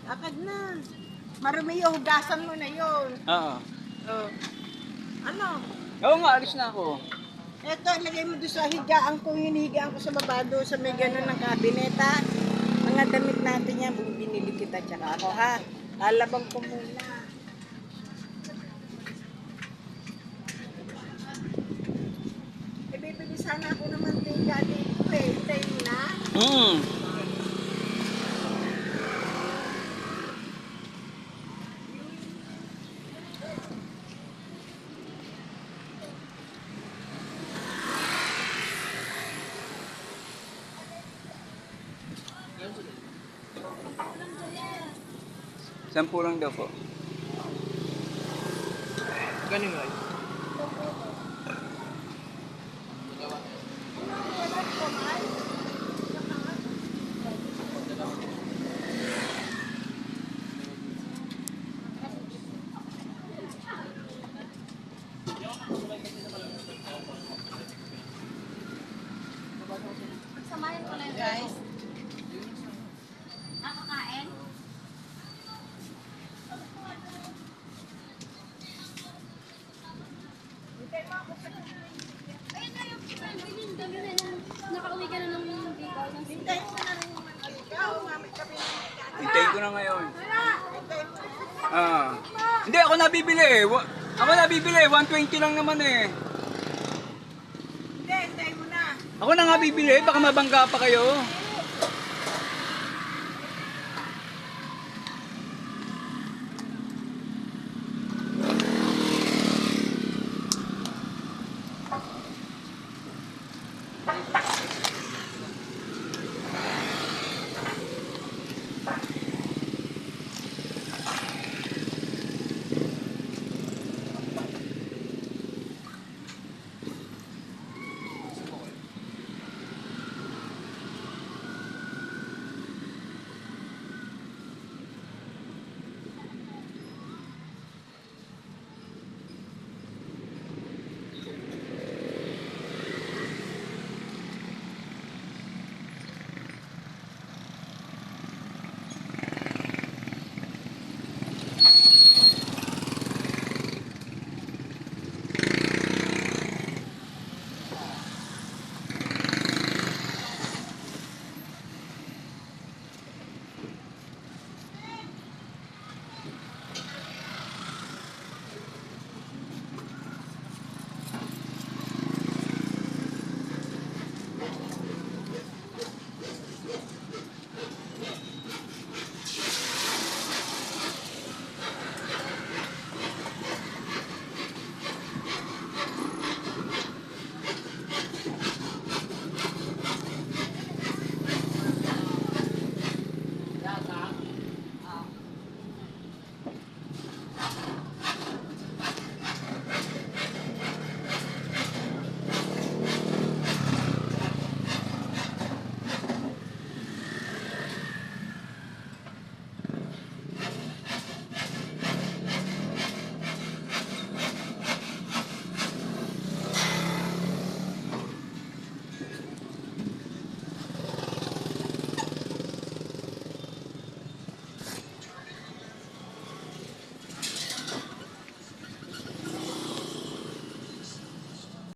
Akad na. Marumi yung hugasan mo na yun. Oo. Oh. Ano? Oo nga, alis na ako. Eto, ilagay mo doon sa higaan ko. Hinihigaan ko sa baba doon sa may gano'n ng kabineta. Mga damit natin yan. Binili kita tsaka ako ha. Lalabang ko muna. Eh, bibili sana ako ng mantika dito eh. Hintayin mo na. Sampu lang daw po. Ganun nga. Samahin ko na yun, guys. Nakakain? Ayun na yung bilhin. Dami na yan. Nakauwi ka na ng Bicol. Hintayin mo na rin yung mantika. O, mamit kami ng mantika. Hintayin ko na ngayon. Hintayin mo. Hindi, ako nabibili eh. Ako nabibili, 120 lang naman eh. Hindi, hintayin mo na. Ako na nga bibili, baka mabangga pa kayo.